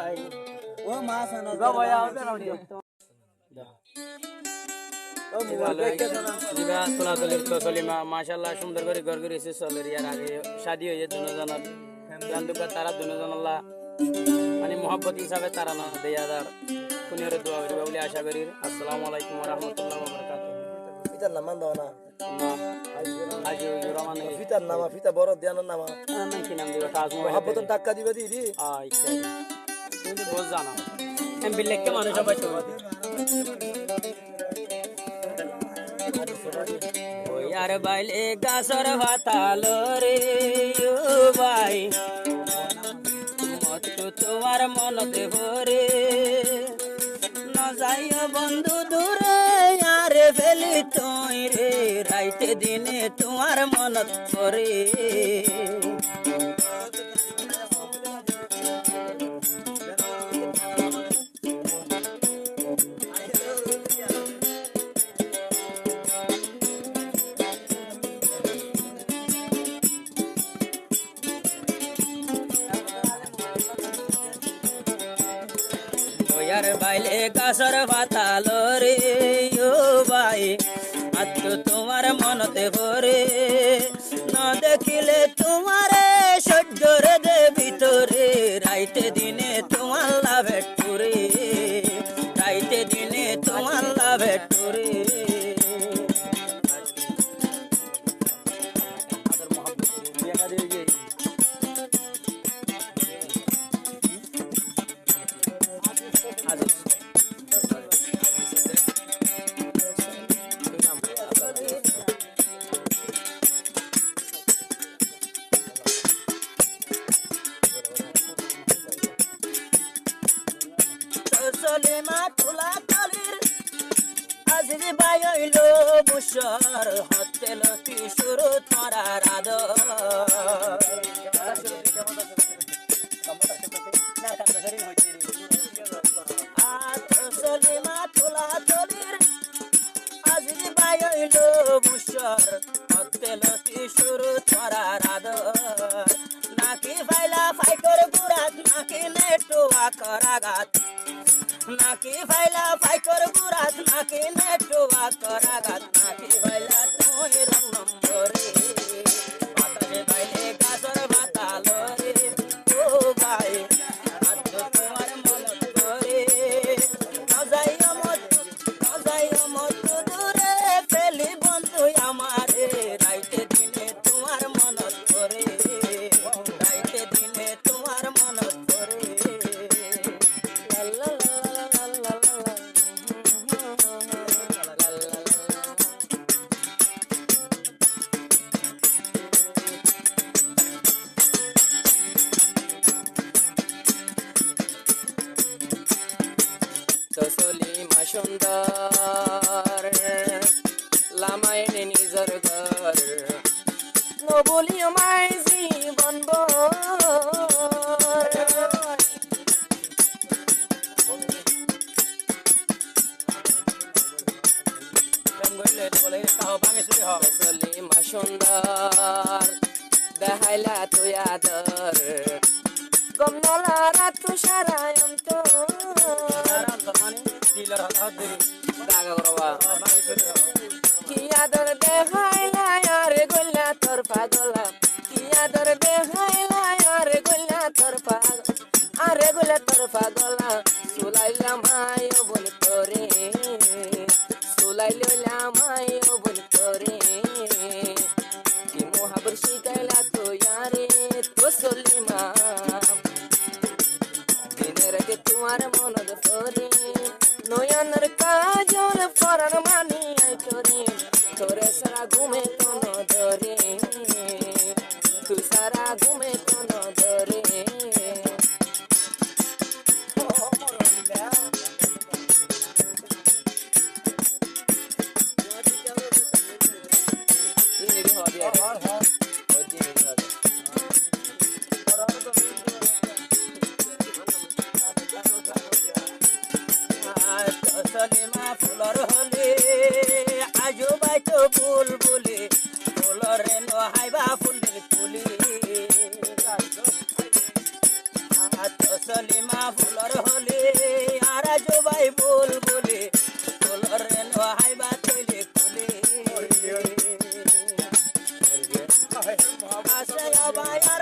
ভাই ও মাছ আনো ভাই হবে না দিবা তোলা তোলির তো চলিমা মাশাআল্লাহ সুন্দর করে ঘর করে এসে চলে ইয়ার আগে শাদি হয়ে দুজনের জানদুকা তারা দুজন আল্লাহ মানে মোহাব্বত হিসাবে তারা না দেয়াদার কুনিয়রে দোয়া করি বলে আশা করি আসসালামু আলাইকুম ওয়া রাহমাতুল্লাহি ওয়া বারাকাতুহু ফিতার নাম দাও না আজ রহমান ফিতার নাম ফিতা বড় দেয়ানোর নাম না কি নাম দিবা কাজ মোহাব্বতের টাকা দিবে দিদি আচ্ছা তুমি বোঝ জানা এম বিলেকে মানুষ সবাই তো यार बाइले गासर भातालो रे ओ भाई मत তোমার মনতে ভরে না যাইও বন্ধু দূরে আরে ফেলি তুই রে রাইতে দিনে তোমার মনত পড়ে यार बाइले गासर भातालो रे ओ भाई आज तो तुम्हार मनते भरे न देखिले तुम्हारे सज्जरे दे ভিতরে রাইতে দিনে তোমার লাভে টুরে রাইতে দিনে তোমার লাভে টুরে সলিমা তোলা তলির আজিজি বাই হইল মুশর হতে লতি শুরু তোরা রাদ সলিমা তোলা তলির আজিজি বাই হইল মুশর হতে লতি শুরু তোরা রাদ নাকি ফাইলা ফাইকর গুরাত নাকি নেটুয়া করাগাত নাকি ফাইলা ফাইকর গুরাত নাকি নেটুয়া করাগাত নাকি ফাইলা তুই রং নম্বরে বাতাসে বাইলে গাজর ভাতালো রে ও ভাই আজ তোমার মনত করে নজাইও মত দূরে ফেলি বন্ধু আমারে রাইতে দিনে তোমার মনত করে রাইতে দিনে তোমার মনত করে সলিমা সুন্দর লামাইনে নিজর ঘর নবলিও মাই জীবন সলিমা সুন্দর দেখাইলা তুই আদর গম নলা রাত সারায় কি আদর দেখাইলা আরে গোল্লা তোর পাগলা কি আদর দেখাইলা আরে গোল্লা তোর পাগল আরে গোল্লা তোর পাগলা সুলাইলাম আয়ো বল তোরে সুলাইলাম আয়ো বল তোরে কি মোহাবর শিখাইলা তো ইয়ারে তো সলিমা দিনের কে তোমার মনত পড়ে নয়নের কাজল ফরান মানি আই তোরে তোরে সারা ঘুমে কোন ধরে তুই সারা ঘুমে কোন ধরে সলিমা ফুলর হলে আজো বাইতো বুলবুলি ফুলরে নহাইবা ফুলের তুলি সলিমা ফুলর ভাই